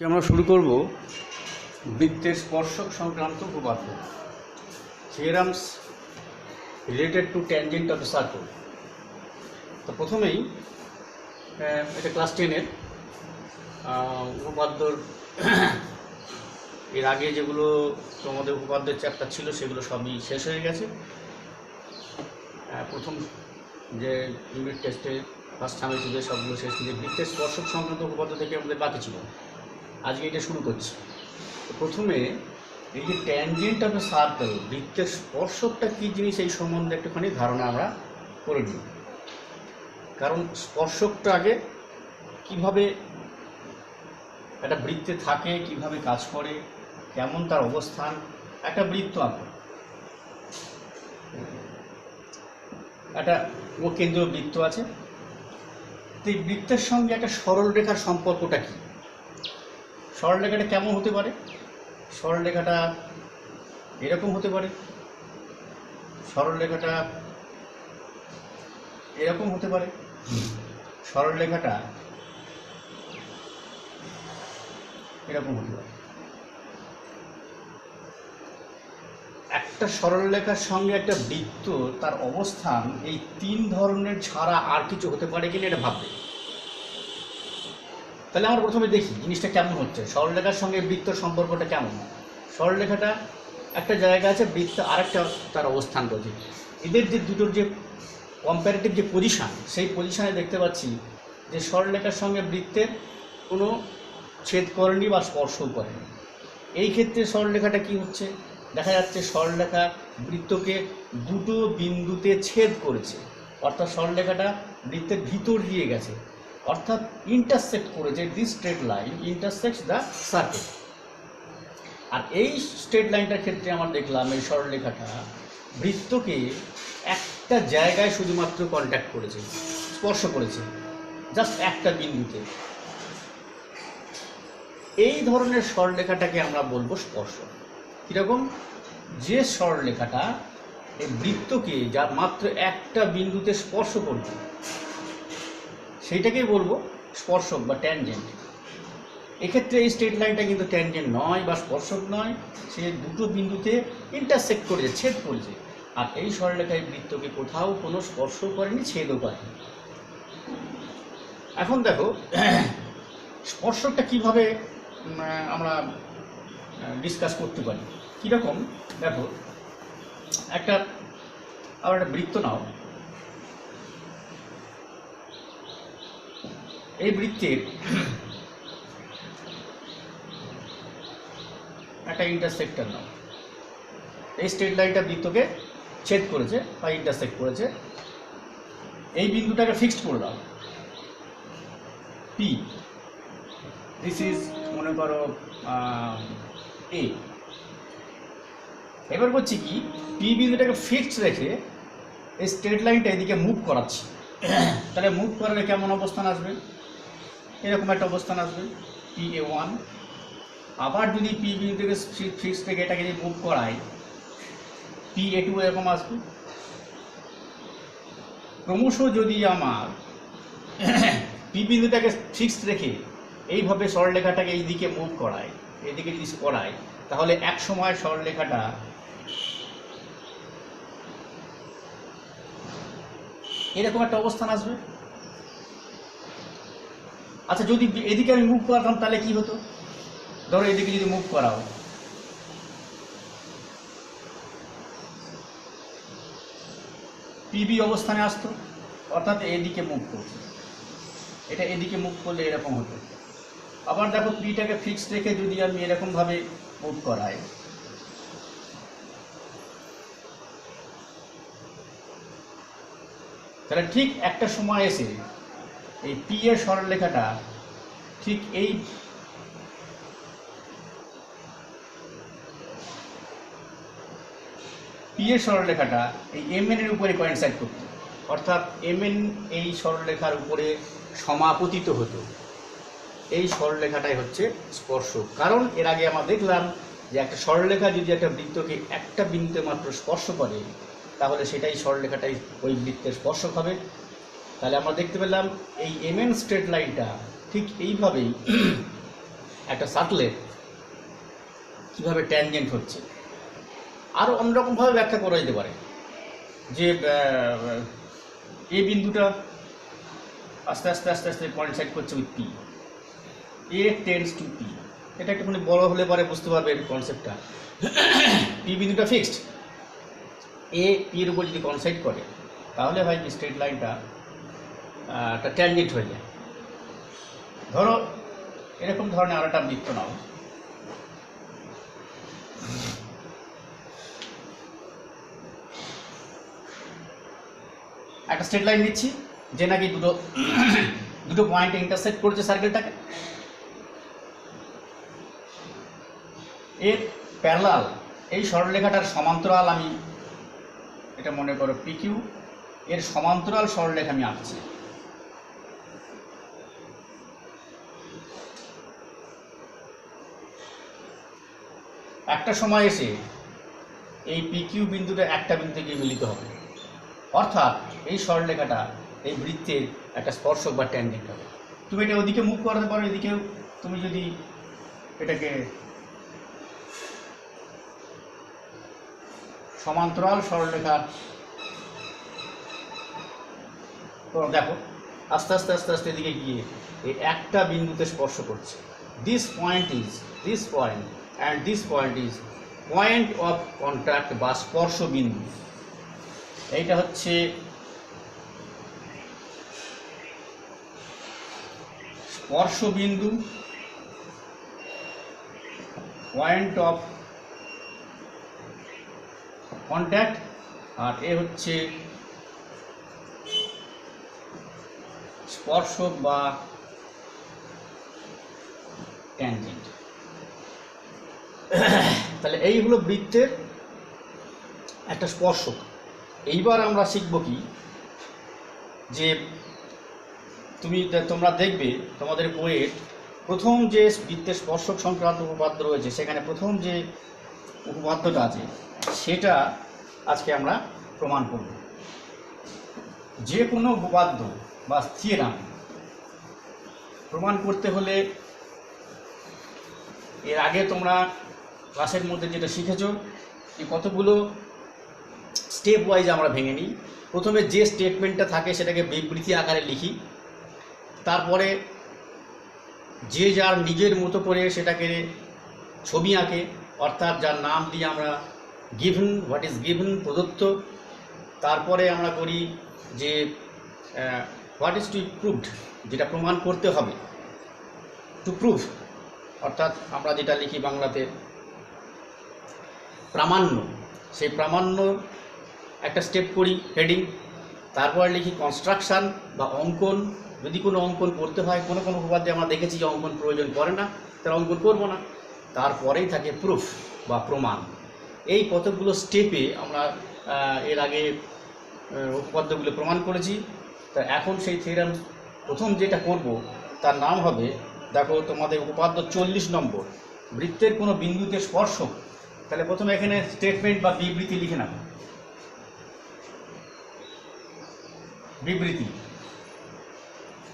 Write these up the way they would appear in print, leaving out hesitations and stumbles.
আমরা শুরু করব বৃত্তের স্পর্শক সংক্রান্ত উপপাদ্য, theorems related to tangent of the circle. তো প্রথমেই এটা ক্লাস 10-এর উপপাদ্যর এর আগে যেগুলো তোমাদের উপপাদ্যের চ্যাপ্টার ছিল সেগুলো সবই শেষ হয়ে গেছে। প্রথম যে ইউনিট টেস্টে ফার্স্ট সামেটিভে সবগুলো শেষ হয়ে বৃত্তের স্পর্শক সংক্রান্ত উপপাদ্য থেকে আমাদের বাকি ছিল। আজকে এটা শুরু করছি। তো প্রথমে এই যে ট্যানজেন্ট অফ এ সার্কেল, বৃত্তের স্পর্শকটা কী জিনিস এই সম্বন্ধে একটুখানি ধারণা আমরা করে নিই। কারণ স্পর্শকটা আগে কিভাবে একটা বৃত্তে থাকে, কিভাবে কাজ করে, কেমন তার অবস্থান। একটা বৃত্ত আঁকো, একটা কেন্দ্রীয় বৃত্ত আছে। তো এই বৃত্তের সঙ্গে একটা সরল রেখার সম্পর্কটা কী? সরলরেখাটা কেমন হতে পারে? সরলরেখাটা এরকম হতে পারে, সরলরেখাটা এরকম হতে পারে, সরলরেখাটা এরকম হতে পারে। একটা সরলরেখার সঙ্গে একটা বৃত্ত, তার অবস্থান এই তিন ধরনের ছাড়া আর কিছু হতে পারে কিনা এটা ভাববে। তাহলে আমরা প্রথমে দেখি জিনিসটা কেমন হচ্ছে, সরলরেখার সঙ্গে বৃত্তর সম্পর্কটা কেমন। সরলরেখাটা একটা জায়গা আছে, বৃত্ত আরেকটা তার অবস্থান রয়েছে। এদের যে দুটোর যে কম্পারেটিভ যে পজিশান, সেই পজিশানে দেখতে পাচ্ছি যে সরলরেখার সঙ্গে বৃত্তের কোনো ছেদ করেনি বা স্পর্শও করেনি। এই ক্ষেত্রে সরলরেখাটা কি হচ্ছে, দেখা যাচ্ছে সরলরেখা বৃত্তকে দুটো বিন্দুতে ছেদ করেছে, অর্থাৎ সরলরেখাটা বৃত্তের ভিতর দিয়ে গেছে, অর্থাৎ ইন্টারসেক্ট করেছে। This straight line intersects the circle. আর এই স্ট্রেট লাইনটার ক্ষেত্রে আমরা দেখলাম এই সরলরেখাটা বৃত্তকে একটা জায়গায় শুধুমাত্র কন্ট্যাক্ট করেছে, স্পর্শ করেছে, জাস্ট একটা বিন্দুতে। এই ধরনের সরলরেখাটাকে আমরা বলবো স্পর্শক। কীরকম? যে সরলরেখাটা এই বৃত্তকে যা মাত্র একটা বিন্দুতে স্পর্শ করবে, সেইটাকেই বলবো স্পর্শক বা ট্যানজেন্ট। এক্ষেত্রে এই স্ট্রেট লাইনটা কিন্তু ট্যানজেন্ট নয় বা স্পর্শক নয়, সে দুটো বিন্দুতে ইন্টারসেক্ট করেছে, ছেদ করেছে। আর এই সরলরেখায় বৃত্তকে কোথাও কোনো স্পর্শ করেনি, ছেদও করেনি। এখন দেখো স্পর্শকটা কিভাবে আমরা ডিসকাস করতে পারি। কীরকম? দেখো একটা বৃত্ত নাও, এই বৃত্তের একটা ইন্টারসেক্টর নাও। এই স্ট্রেট লাইনটা বৃত্তকে ছেদ করেছে বা ইন্টারসেক্ট করেছে। এই বিন্দুটাকে ফিক্সড করে দাও পি। দিস ইজ মনে করো এ। এবার করছি কি, পি বিন্দুটাকে ফিক্সড রেখে এই স্ট্রেট লাইনটা এদিকে মুভ করাচ্ছি। তাহলে মুভ করালে কেমন অবস্থান আসবে? এরকম একটা অবস্থান আসবে, PA1। আবার যদি পি বিন্দুকে ফিক্সড রেখে এটাকে যদি মুভ করাই, PA2 এরকম আসবে। ক্রমশ যদি আমার পি বিন্দুটাকে ফিক্সড রেখে এইভাবে সরলরেখাটাকে এই দিকে মুভ করায়, এইদিকে যদি করায়, তাহলে এক সময় সরলরেখাটা এরকম একটা অবস্থান আসবে। আচ্ছা, যদি এদিকে আমি মুভ করাতাম তাহলে কি হতো? ধরো এদিকে যদি মুভ করাও, পিবি অবস্থানে আসতো, অর্থাৎ এদিকে মুভ করছে। এটা এদিকে মুভ করলে এরকম হতো। আবার দেখো পিটাকে ফিক্সড রেখে যদি আমি এরকমভাবে মুভ করাই, তাহলে ঠিক একটা সময় এসে এই পি এর সরলরেখাটা ঠিক এই পি এর সরলরেখাটা এই MN এর উপরে কোইনসাইড করত, অর্থাৎ MN এই সরলরেখার উপরে সমাপতিত হতো। এই সরলরেখাটাই হচ্ছে স্পর্শক। কারণ এর আগে আমরা দেখলাম যে একটা সরলরেখা যদি একটা বৃত্তকে একটা বিন্দুতে মাত্র স্পর্শ করে, তাহলে সেটাই সরলরেখাটাই ওই বৃত্তের স্পর্শক হবে। তাহলে আমরা দেখতে পেলাম এই MN স্ট্রেট লাইনটা ঠিক এইভাবেই একটা সার্কেলের কীভাবে ট্যানজেন্ট হচ্ছে। আরও অন্যরকমভাবে ব্যাখ্যা করা যেতে পারে যে এই বিন্দুটা আস্তে আস্তে আস্তে আস্তে কোইনসাইড করছে with P, A tends to P. এটা একটুখানি বড় হলে পরে বুঝতে পারবে এই কনসেপ্টটা। পি বিন্দুটা ফিক্সড, এ পির উপর যদি কোইনসাইড করে তাহলে হয় কি স্ট্রেট লাইনটা একটা ট্যানজেন্ট হয়ে যায়। ধরো এরকম ধরনের আর একটা বৃত্ত নাও, একটা স্ট্রেট লাইন নিচ্ছি যে নাকি দুটো পয়েন্টে ইন্টারসেক্ট করছে সার্কেলটাকে, এর প্যারালাল এই সরলরেখাটার সমান্তরাল আমি এটা মনে করো পি কিউ, এর সমান্তরাল সরলরেখা আমি আঁকছি। একটা সময় এসে এই পি কিউ বিন্দুটা একটা বিন্দুতে গিয়ে মিলিত হবে, অর্থাৎ এই সরলরেখাটা এই বৃত্তের একটা স্পর্শক বা ট্যানজেন্ট হবে। তুমি এটা ওদিকে মুভ করাতে পারো, এদিকেও তুমি যদি এটাকে সমান্তরাল সরলরেখা দেখো আস্তে আস্তে আস্তে আস্তে এদিকে গিয়ে এই একটা বিন্দুতে স্পর্শ করছে। This point and this point is point of contact বা স্পর্শ বিন্দু। এইটা হচ্ছে স্পর্শ বিন্দু, পয়েন্ট অফ কন্ট্যাক্ট, আর এ হচ্ছে স্পর্শক বা ট্যানজেন্ট। তাহলে এই হলো বৃত্তের একটা স্পর্শক। এইবার আমরা শিখব কি, যে তোমরা দেখবে তোমাদের বইয়ের প্রথম যে বৃত্তের স্পর্শক সংক্রান্ত উপপাদ্য রয়েছে, সেখানে প্রথম যে উপপাদ্যটা আছে সেটা আজকে আমরা প্রমাণ করব। যে কোনো উপপাদ্য বা থিওরাম প্রমাণ করতে হলে এর আগে তোমরা ক্লাসের মধ্যে যেটা শিখেছো, যে কতগুলো স্টেপ ওয়াইজ আমরা ভেঙে নিই। প্রথমে যে স্টেটমেন্টটা থাকে সেটাকে বিবৃতি আকারে লিখি, তারপরে যে যার নিজের মতো করে সেটাকে ছবি আঁকে, অর্থাৎ যার নাম দিয়ে আমরা গিভেন, হোয়াট ইজ গিভেন, প্রদত্ত। তারপরে আমরা করি যে হোয়াট ইজ টু প্রুভড, যেটা প্রমাণ করতে হবে, টু প্রুভ, অর্থাৎ আমরা যেটা লিখি বাংলাতে প্রামাণ্য, সেই প্রামাণ্য একটা স্টেপ করি হেডিং। তারপরে লিখি কনস্ট্রাকশান বা অঙ্কন, যদি কোনো অঙ্কন করতে হয়। কোনো কোনো উপপাদ্যে আমরা দেখেছি যে অঙ্কন প্রয়োজন পড়ে না, তাহলে অঙ্কন করবো না। তারপরেই থাকে প্রুফ বা প্রমাণ। এই কতগুলো স্টেপে আমরা এর আগে উপপাদ্যগুলো প্রমাণ করেছি। তা এখন সেই থিওরাম প্রথম যেটা করব তার নাম হবে, দেখো তোমাদের উপপাদ্য 40 নম্বর, বৃত্তের কোনো বিন্দুতে স্পর্শক। তাহলে প্রথমে এখানে স্টেটমেন্ট বা বিবৃতি লিখে নাও।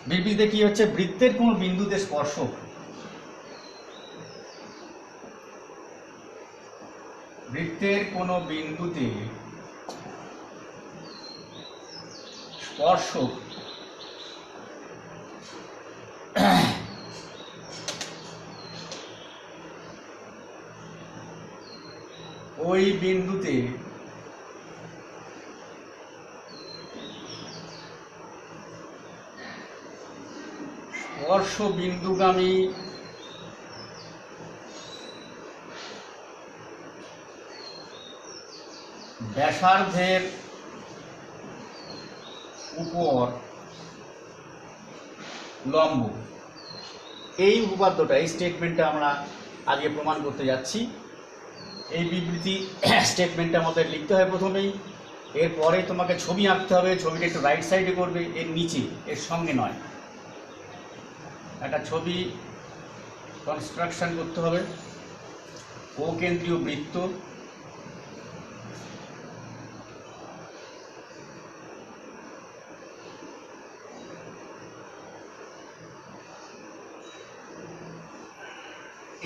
বিবৃতিতে কি হচ্ছে, বৃত্তের কোনো বিন্দুতে স্পর্শক, বৃত্তের কোনো বিন্দুতে স্পর্শক ওই বিন্দুতে স্পর্শ বিন্দুগামী ব্যাসার্ধের উপর লম্ব। এই উপপাদ্যটা, এই স্টেটমেন্টটা আমরা আগে প্রমাণ করতে যাচ্ছি। এই বিবৃতি স্টেটমেন্টটা আমাদের লিখতে হয় প্রথমেই, এরপরে তোমাকে ছবি আঁকতে হবে। ছবিটা একটু রাইট সাইডে করবে, এর নিচে, এর সঙ্গে নয়। একটা ছবি কনস্ট্রাকশন করতে হবে। কেন্দ্রীয় বৃত্ত,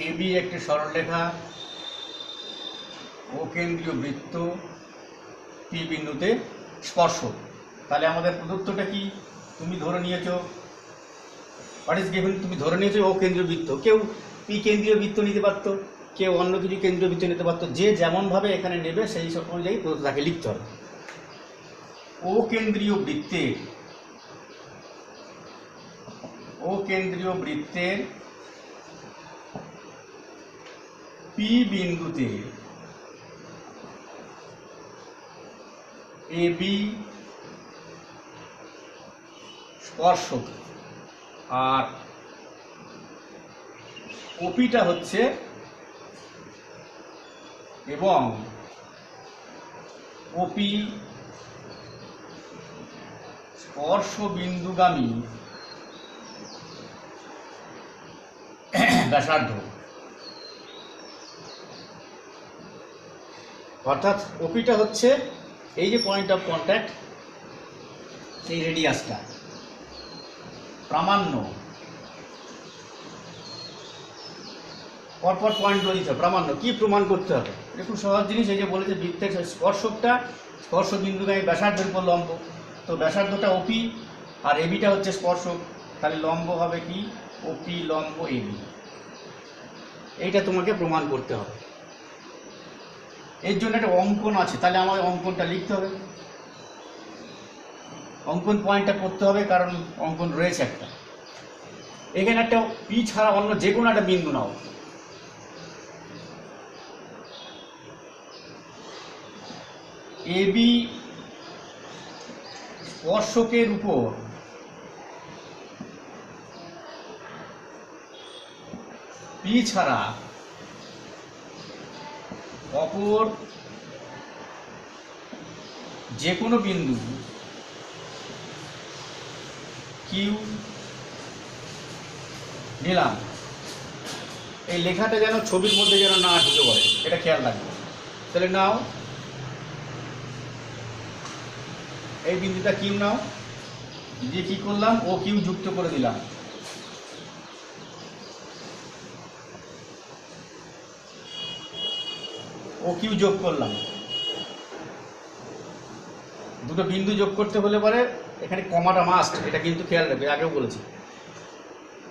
এবি একটি সরলরেখা, ও কেন্দ্রীয় বৃত্ত, পি বিন্দুতে স্পর্শক। তাহলে আমাদের প্রদত্তটা কি? তুমি ধরে নিয়েছো, হোয়াট ইজ গিভেন, তুমি ধরে নিয়েছো ও কেন্দ্রীয় বৃত্ত। কেউ পি কেন্দ্রীয় বৃত্ত নিতে পারতো, কেউ অন্য কিছু কেন্দ্রীয় বৃত্ত নিতে পারতো, যে যেমনভাবে এখানে নেবে সেই সব অনুযায়ী প্রদত্ত তাকে লিখতে হবে। ও কেন্দ্রীয় বৃত্তের পি বিন্দুতে এবি স্পর্শক, আর ওপিটা হচ্ছে, এবং ওপি স্পর্শ বিন্দুগামী ব্যাসার্ধ। অর্থাৎ ওপিটা হচ্ছে এই যে পয়েন্ট অফ কন্ট্যাক্ট, সেই রেডিয়াসটা প্রামাণ্য, পরপর পয়েন্টগুলো দিতে হবে। প্রামাণ্য কি প্রমাণ করতে হবে? এটা খুব সহজ জিনিস। এই যে বলেছে বৃত্তের স্পর্শকটা স্পর্শ বিন্দুগামী ব্যাসার্ধের উপর লম্ব, তো ব্যাসার্ধটা ওপি আর এবিটা হচ্ছে স্পর্শক, তাহলে লম্ব হবে কি? ওপি লম্ব এবি। এইটা তোমাকে প্রমাণ করতে হবে। এর জন্য একটা অঙ্কন আছে, তাহলে আমাদের অঙ্কনটা লিখতে হবে, অঙ্কন পয়েন্টটা করতে হবে, কারণ অঙ্কন রয়েছে একটা। এখানে একটা পি ছাড়া অন্য যে কোনো একটা বিন্দু নাও, এবি স্পর্শকের উপর পি ছাড়া অপর যে কোনো বিন্দু কিউ নিলাম। এই লেখাটা যেন ছবির মধ্যে যেন না ঢুকে পড়ে, এটা খেয়াল রাখবে। তাহলে নাও, এই বিন্দুটা কিউ নাও, দিয়ে কি করলাম? ও কিউ যুক্ত করে দিলাম। ও কিউ যোগ করলাম। দুটো বিন্দু যোগ করতে হলে পরে এখানে কমাটা মাস্ট, এটা কিন্তু খেয়াল রাখবে, আগেও বলেছি।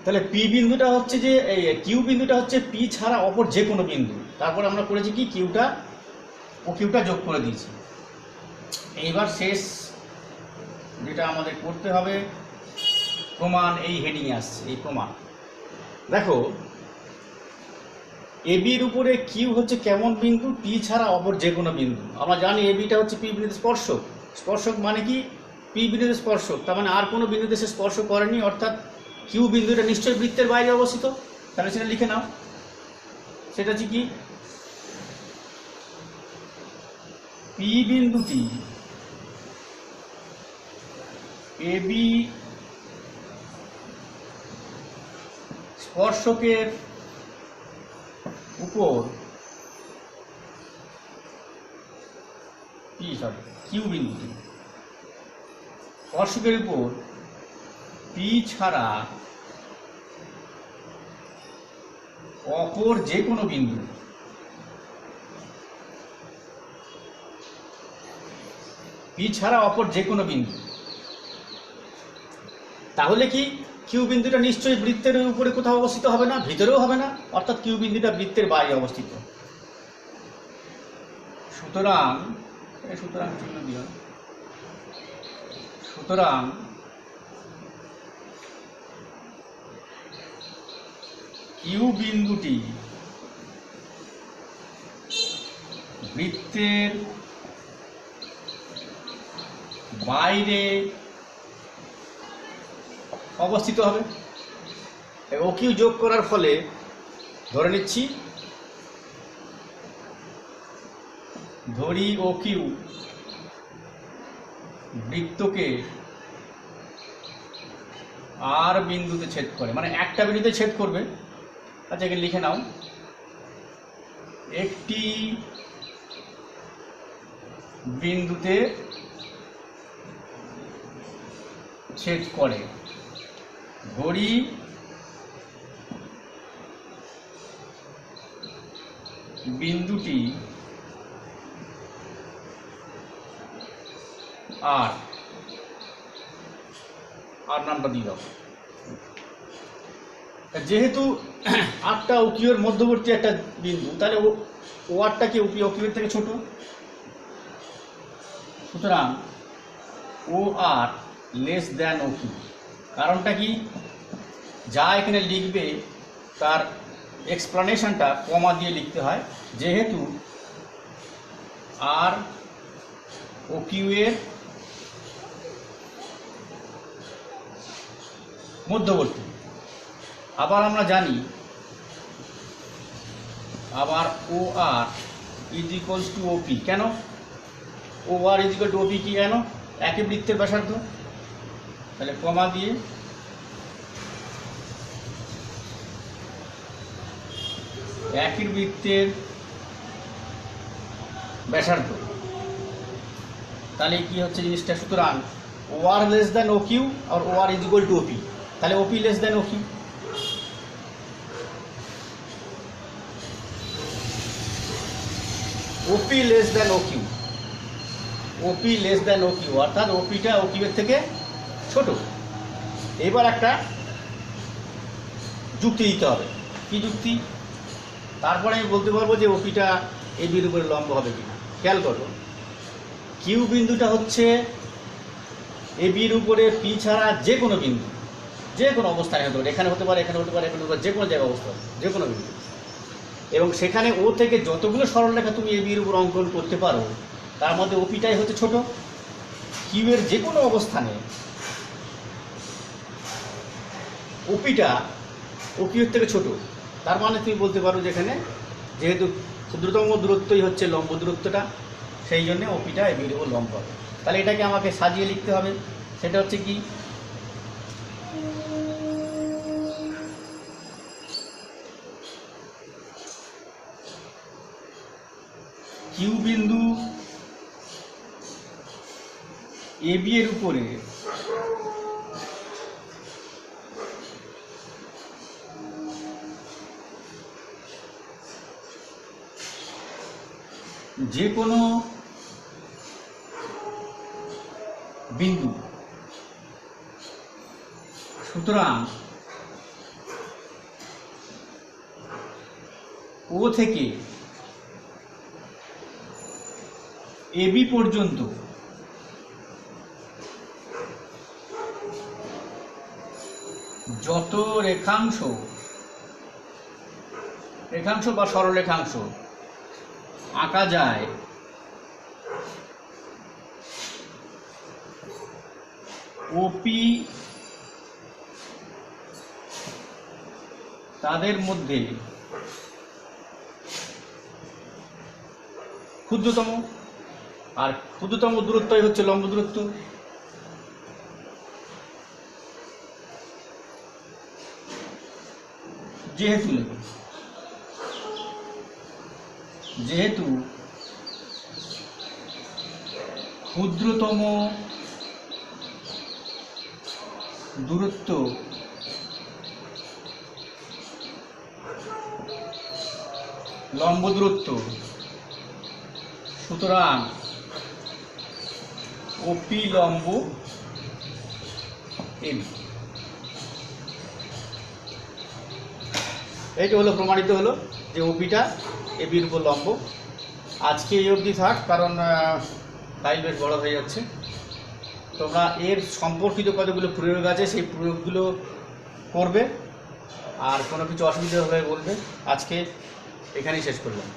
তাহলে পি বিন্দুটা হচ্ছে যে এই কিউ বিন্দুটা হচ্ছে পি ছাড়া অপর যে কোনো বিন্দু। তারপর আমরা করেছি কি? কিউটা ও কিউটা যোগ করে দিয়েছি। এইবার শেষ যেটা আমাদের করতে হবে, প্রমাণ, এই হেডিংয়ে আসছে এই প্রমাণ। দেখো, এবির উপরে কিউ হচ্ছে কেমন বিন্দু? পি ছাড়া অপর যে কোনো বিন্দু। আমরা জানি এবিটা হচ্ছে পি বিন্দুতে স্পর্শক। স্পর্শক মানে কি? পি বিন্দুতে স্পর্শক, তার মানে আর কোনো বিন্দুতে সে স্পর্শ করেনি, অর্থাৎ কিউ বিন্দুটা নিশ্চয়ই বৃত্তের বাইরে অবস্থিত। তাহলে সেটা লিখে নাও, সেটা হচ্ছে কি? পি বিন্দুটি এবি স্পর্শকের উপর কিউ বিন্দুটি স্পর্শকের উপর পি ছাড়া অপর যে কোনো বিন্দু, পি ছাড়া অপর যে কোনো বিন্দু। তাহলে কি কিউ বিন্দুটা নিশ্চয়ই বৃত্তের উপরে কোথাও অবস্থিত হবে না, ভিতরেও হবে না, অর্থাৎ কিউ বিন্দুটা বৃত্তের বাইরে অবস্থিত। সুতরাং চিহ্ন দিও। সুতরাং কিউ বিন্দুটি বৃত্তের বাইরে অবস্থিত হবে। ও কিউ যোগ করার ফলে ধরে নিচ্ছি, ধরি ও কিউ বৃত্তকে আর বিন্দুতে ছেদ করে, মানে একটা বিন্দুতে ছেদ করবে। আচ্ছা, এখানে লিখে নাও, একটি বিন্দুতে ছেদ করে। ধরি বিন্দুটি আর নামটা দিয়ে দাও। যেহেতু আরটা ওকিউর মধ্যবর্তী একটা বিন্দু, তাহলে ও আরটা কি ওকিউর থেকে ছোট, সুতরাং O R less than OQ. কারণটা কি, যা এখানে লিখবে তার এক্সপ্লানেশনটা কমা দিয়ে লিখতে হয়, যেহেতু আর ও কিউ এর মধ্যবর্তী। আবার আমরা জানি আবার ও আর ইজ ইকুয়ালস টু ওপি। কেন ও আর ইজ ইকুয়াল টু ওপি? কি কেন? একই বৃত্তের ব্যাসার্ধ, তাহলে কমা দিয়ে একই বৃত্তের ব্যাসার্ধ, তাহলে কি হচ্ছে জিনিসটা, সুতরাং O R less than O Q আর O R is equal to O P, তাহলে O P less than O Q. O P less than O Q, O P less than O Q, অর্থাৎ ওপিটা ও কিউ এর থেকে ছোট। এবার একটা যুক্তি দিতে হবে। কি যুক্তি? তারপরে আমি বলতে পারবো যে ওপিটা এ বির উপরে লম্ব হবে কিনা। খেয়াল করো, কিউ বিন্দুটা হচ্ছে এ বির উপরে পি ছাড়া যে কোনো বিন্দু, যে কোনো অবস্থানে হতে পারে, এখানে হতে পারে, এখানে হতে পারে, এখানে হতে পারে, যে কোনো জায়গায় অবস্থা, যে কোনো বিন্দু। এবং সেখানে ও থেকে যতগুলো সরলরেখা তুমি এ বির উপর অঙ্কন করতে পারো, তার মধ্যে ওপিটাই হচ্ছে ছোট। কিউ এর যে কোনো অবস্থানে ওপিটা ও কিউ এর থেকে ছোট। তার মানে তুমি বলতে পারো যেখানে যেহেতু ক্ষুদ্রতম দূরত্বই হচ্ছে লম্ব দূরত্বটা, সেই জন্যে ওপিটা এ বির উপর লম্ব হবে। তাহলে এটাকে আমাকে সাজিয়ে লিখতে হবে। সেটা হচ্ছে কি, কিউ বিন্দু এ বি এর উপরে যে কোনো বিন্দু, সুতরাং ও থেকে এ বি পর্যন্ত যত রেখাংশ বা সরলরেখাংশ আঁকা যায়, ওপি তাদের মধ্যে ক্ষুদ্রতম, আর ক্ষুদ্রতম দূরত্বই হচ্ছে লম্ব দূরত্ব। যেহেতু ক্ষুদ্রতম দূরত্ব লম্ব দূরত্ব, সুতরাং ওপি লম্ব এবি। এইটা হলো প্রমাণিত হলো যে ওপিটা এবির উপর লম্ব। আজকে এই অবধি থাক, কারণ ফাইল বেশ বড় হয়ে যাচ্ছে। তোমরা এর সম্পর্কিত কতগুলো প্রয়োগ আছে সেই প্রয়োগগুলো করবে, আর কোনো কিছু অসুবিধা হলে বলবে। আজকে এখানেই শেষ করলাম।